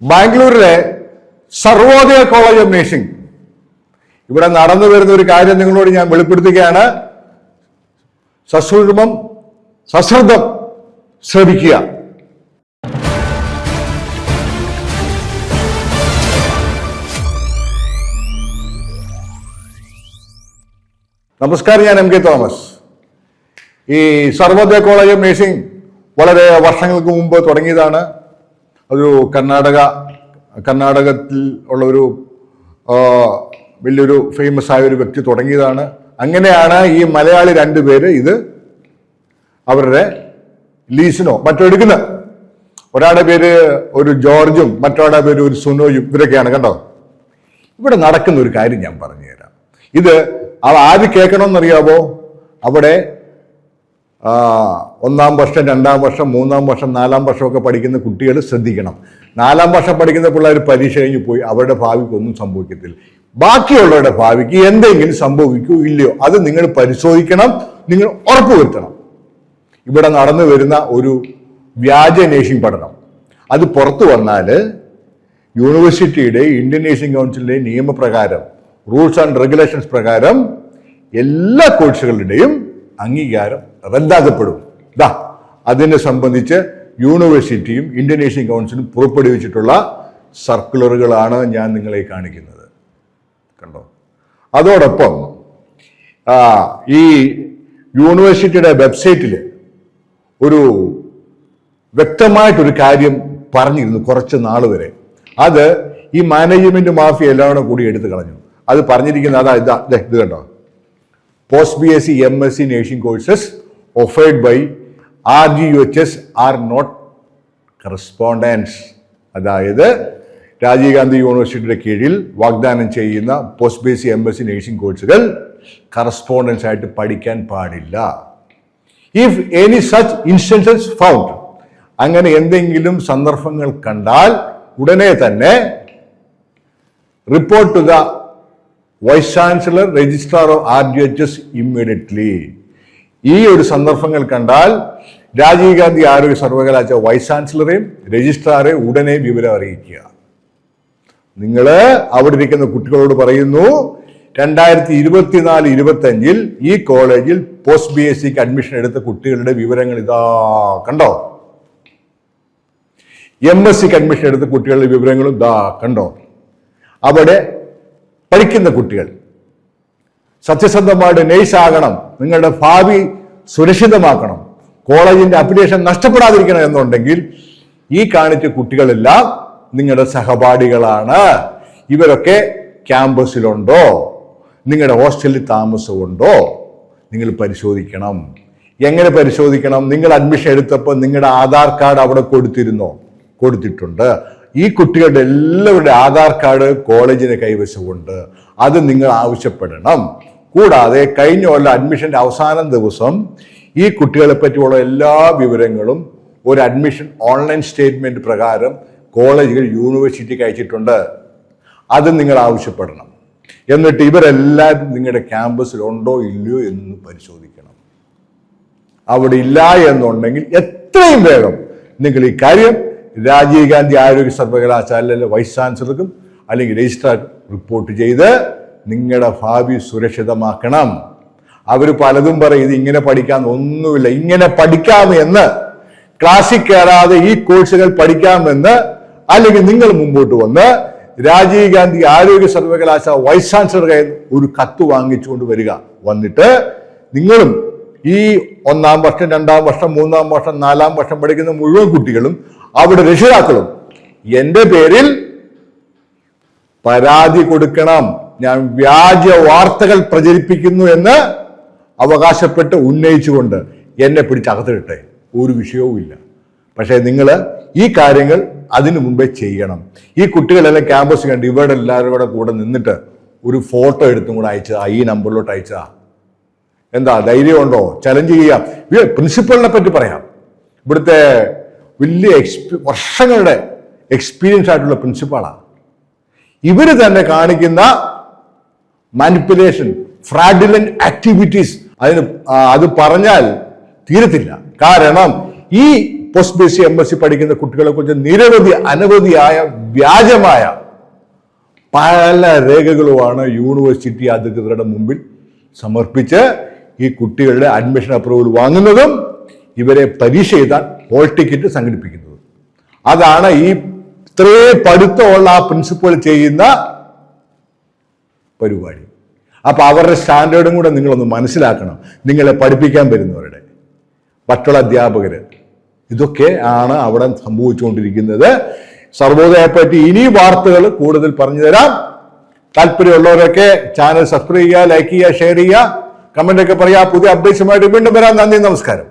ബാംഗ്ലൂരിലെ Sarvodaya college of nursing ഇവിടെ നടന്നു വരുന്ന ഒരു കാര്യം നിങ്ങളോട് ഞാൻ വെളിപ്പെടുത്തുകയാണ്. സശ്രദ്ധം ശ്രമിക്കുക. നമസ്കാരം, ഞാൻ എം കെ തോമസ്. ഈ സർവോദയ കോളേജ് ഓഫ് നഴ്സിംഗ് വളരെ വർഷങ്ങൾക്ക് മുമ്പ് തുടങ്ങിയതാണ്. ഒരു കർണാടകത്തിൽ ഉള്ള ഒരു വലിയൊരു ഫേമസ് ആയ ഒരു വ്യക്തി തുടങ്ങിയതാണ്. അങ്ങനെയാണ് ഈ മലയാളി രണ്ടുപേര് ഇത് അവരുടെ ലീസിനോ മറ്റോ എടുക്കുന്നത്. ഒരാളുടെ പേര് ഒരു ജോർജും മറ്റൊരാളുടെ പേര് ഒരു സുനോയും. ഇവരൊക്കെയാണ്. കണ്ടോ, ഇവിടെ നടക്കുന്ന ഒരു കാര്യം ഞാൻ പറഞ്ഞുതരാം. ഇത് ആര് കേൾക്കണമെന്നറിയാമോ? അവിടെ 1-ാം വർഷം, 2-ാം വർഷം, 3-ാം വർഷം, 4-ാം വർഷമൊക്കെ പഠിക്കുന്ന കുട്ടികൾ ശ്രദ്ധിക്കണം. 4-ാം വർഷം പഠിക്കുന്ന പിള്ളേർ പരീക്ഷ കഴിഞ്ഞ് പോയി അവരുടെ ഭാവിക്ക് ഒന്നും സംഭവിക്കത്തില്ല. ബാക്കിയുള്ളവരുടെ ഭാവിക്ക് എന്തെങ്കിലും സംഭവിക്കൂ ഇല്ലയോ അത് നിങ്ങൾ പരിശോധിക്കണം, നിങ്ങൾ ഉറപ്പുവരുത്തണം. ഇവിടെ നടന്നു വരുന്ന ഒരു വ്യാജ നേഴ്സിംഗ് പഠനം അത് പുറത്തു വന്നാൽ യൂണിവേഴ്സിറ്റിയുടെ ഇന്ത്യൻ നേഴ്സിംഗ് കൗൺസിലിന്റെ നിയമപ്രകാരം, റൂൾസ് ആൻഡ് റെഗുലേഷൻസ് പ്രകാരം എല്ലാ കോഴ്സുകളുടെയും അംഗീകാരം റദ്ദാക്കപ്പെടും. അതിനെ സംബന്ധിച്ച് യൂണിവേഴ്സിറ്റിയും ഇന്ത്യൻ നേഴ്സിംഗ് കൗൺസിലും പുറപ്പെടുവിച്ചിട്ടുള്ള സർക്കുലറുകളാണ് ഞാൻ നിങ്ങളെ കാണിക്കുന്നത്. കണ്ടോ? അതോടൊപ്പം ഈ യൂണിവേഴ്സിറ്റിയുടെ വെബ്സൈറ്റിൽ ഒരു വ്യക്തമായിട്ടൊരു കാര്യം പറഞ്ഞിരുന്നു കുറച്ച് നാൾ വരെ. അത് ഈ മാനേജ്മെന്റ് മാഫിയ എല്ലാവരും കൂടി എടുത്തു കളഞ്ഞു. അത് പറഞ്ഞിരിക്കുന്നത് ഇത് കണ്ടോ, post BSc MSc nursing courses offered by RGUHS are not correspondence. അതായത് രാജീവ് ഗാന്ധി യൂണിവേഴ്സിറ്റിയുടെ കീഴിൽ വാഗ്ദാനം ചെയ്യുന്ന പോസ്റ്റ് BSc MSc നേഴ്സിംഗ് കോഴ്സുകൾ കറസ്പോണ്ടൻസ് ആയിട്ട് പഠിക്കാൻ പാടില്ല. If any such instances found, അങ്ങനെ എന്തെങ്കിലും സന്ദർഭങ്ങൾ കണ്ടാൽ ഉടനെ തന്നെ report to the vice chancellor, registrar of RGHS immediately. ഈ ഒരു സന്ദർഭങ്ങൾ കണ്ടാൽ രാജീവ് ഗാന്ധി ആരോഗ്യ സർവകലാശാല വൈസ് ചാൻസലറെയും രജിസ്ട്രാറെ ഉടനെ വിവരം അറിയിക്കുക. നിങ്ങൾ അവിടെ ഇരിക്കുന്ന കുട്ടികളോട് പറയുന്നു, 2024-25 ഈ കോളേജിൽ പോസ്റ്റ് BScക്ക് അഡ്മിഷൻ എടുത്ത കുട്ടികളുടെ വിവരങ്ങൾ ഇതാ കണ്ടോ. MScക്ക് അഡ്മിഷൻ എടുത്ത കുട്ടികളുടെ വിവരങ്ങളും ഇതാ കണ്ടോ. അവിടെ പഠിക്കുന്ന കുട്ടികൾ സത്യസന്ധമായിട്ട് നേഴ്സ് ആകണം, നിങ്ങളുടെ ഭാവി സുരക്ഷിതമാക്കണം, കോളേജിന്റെ അപ്ലിക്കേഷൻ നഷ്ടപ്പെടാതിരിക്കണം എന്നുണ്ടെങ്കിൽ ഈ കാണിച്ച കുട്ടികളെല്ലാം നിങ്ങളുടെ സഹപാഠികളാണ്. ഇവരൊക്കെ ക്യാമ്പസിലുണ്ടോ, നിങ്ങളുടെ ഹോസ്റ്റലിൽ താമസമുണ്ടോ, നിങ്ങൾ പരിശോധിക്കണം. എങ്ങനെ പരിശോധിക്കണം? നിങ്ങൾ അഡ്മിഷൻ എടുത്തപ്പോൾ നിങ്ങളുടെ ആധാർ കാർഡ് അവിടെ കൊടുത്തിട്ടുണ്ട്. ഈ കുട്ടികളുടെ എല്ലാവരുടെ ആധാർ കാർഡ് കോളേജിന് കൈവശമുണ്ട്. അത് നിങ്ങൾ ആവശ്യപ്പെടണം. കൂടാതെ കഴിഞ്ഞ കൊല്ലം അഡ്മിഷന്റെ അവസാന ദിവസം ഈ കുട്ടികളെ പറ്റിയുള്ള എല്ലാ വിവരങ്ങളും ഒരു അഡ്മിഷൻ ഓൺലൈൻ സ്റ്റേറ്റ്മെന്റ് പ്രകാരം കോളേജുകൾ യൂണിവേഴ്സിറ്റിക്ക് അയച്ചിട്ടുണ്ട്. അത് നിങ്ങൾ ആവശ്യപ്പെടണം. എന്നിട്ട് ഇവരെല്ലാവരും നിങ്ങളുടെ ക്യാമ്പസിൽ ഉണ്ടോ ഇല്ലയോ എന്ന് പരിശോധിക്കണം. അവിടെ ഇല്ല എന്നുണ്ടെങ്കിൽ എത്രയും വേഗം നിങ്ങൾ ഈ കാര്യം രാജീവ് ഗാന്ധി ആരോഗ്യ സർവകലാശാലയിലെ വൈസ് ചാൻസലർക്കും അല്ലെങ്കിൽ രജിസ്ട്രാർക്കും റിപ്പോർട്ട് ചെയ്ത് നിങ്ങളുടെ ഭാവി സുരക്ഷിതമാക്കണം. അവർ പലതും പറയും ഇത് ഇങ്ങനെ പഠിക്കാൻ ഒന്നുമില്ല, ഇങ്ങനെ പഠിക്കാമെന്ന്, ക്ലാസ്സിൽ കയറാതെ ഈ കോഴ്സുകൾ പഠിക്കാമെന്ന്, അല്ലെങ്കിൽ നിങ്ങൾ മുമ്പോട്ട് വന്ന് രാജീവ് ഗാന്ധി ആരോഗ്യ സർവകലാശാല വൈസ് ചാൻസലർ കയ്യിൽ ഒരു കത്ത് വാങ്ങിച്ചുകൊണ്ട് വരിക. വന്നിട്ട് നിങ്ങളും ഈ 1-ാം വർഷം, 2-ാം വർഷം, 3-ാം വർഷം, 4-ാം വർഷം പഠിക്കുന്ന മുഴുവൻ കുട്ടികളും അവിടെ രക്ഷിതാക്കളും എന്റെ പേരിൽ പരാതി കൊടുക്കണം. ഞാൻ വ്യാജ വാർത്തകൾ പ്രചരിപ്പിക്കുന്നു എന്ന് അവകാശപ്പെട്ട് ഉന്നയിച്ചുകൊണ്ട് എന്നെ പിടിച്ചകത്തിട്ടെ, ഒരു വിഷയവും ഇല്ല. പക്ഷേ നിങ്ങൾ ഈ കാര്യങ്ങൾ അതിനു മുമ്പേ ചെയ്യണം. ഈ കുട്ടികളെല്ലാം ക്യാമ്പസ് കണ്ട് ഇവരുടെ എല്ലാവരും കൂടെ നിന്നിട്ട് ഒരു ഫോട്ടോ എടുത്തും കൂടെ അയച്ചതാ, ഈ നമ്പറിലോട്ട് അയച്ചതാ. എന്താ ധൈര്യമുണ്ടോ? ചലഞ്ച് ചെയ്യാം. പ്രിൻസിപ്പളിനെ പറ്റി പറയാം. ഇവിടുത്തെ വലിയ വർഷങ്ങളുടെ എക്സ്പീരിയൻസ് ആയിട്ടുള്ള പ്രിൻസിപ്പാളാണ്. ഇവര് തന്നെ കാണിക്കുന്ന മാനിപ്പുലേഷൻ, ഫ്രാഡുലന്റ് ആക്ടിവിറ്റീസ് അത് പറഞ്ഞാൽ തീരത്തില്ല. കാരണം ഈ പോസ്റ്റ് ബി സി MSc പഠിക്കുന്ന കുട്ടികളെ കുറിച്ച് അനവധിയായ വ്യാജമായ പല രേഖകളുമാണ് യൂണിവേഴ്സിറ്റി അധികൃതരുടെ മുമ്പിൽ സമർപ്പിച്ച് ഈ കുട്ടികളുടെ അഡ്മിഷൻ അപ്രൂവൽ വാങ്ങുന്നതും ഇവരെ പരീക്ഷ എഴുതാൻ ഹോൾ ടിക്കറ്റ് സംഘടിപ്പിക്കുന്നതും. അതാണ് ഈ ഇത്രയും പഠിത്തമുള്ള ആ പ്രിൻസിപ്പൽ ചെയ്യുന്ന പരിപാടി. അപ്പൊ അവരുടെ സ്റ്റാൻഡേർഡും കൂടെ നിങ്ങളൊന്ന് മനസ്സിലാക്കണം. നിങ്ങളെ പഠിപ്പിക്കാൻ വരുന്നവരുടെ മറ്റുള്ള അധ്യാപകര് ഇതൊക്കെ ആണ് അവിടെ സംഭവിച്ചുകൊണ്ടിരിക്കുന്നത്. സർവോദയയെപ്പറ്റി ഇനി വാർത്തകൾ കൂടുതൽ പറഞ്ഞു തരാം. താല്പര്യമുള്ളവരൊക്കെ ചാനൽ സബ്സ്ക്രൈബ് ചെയ്യുക, ലൈക്ക് ചെയ്യുക, ഷെയർ ചെയ്യുക, കമന്റ് ഒക്കെ പറയുക. പുതിയ അപ്ഡേറ്റ്സുമായിട്ട് വീണ്ടും വരാം. നന്ദി, നമസ്കാരം.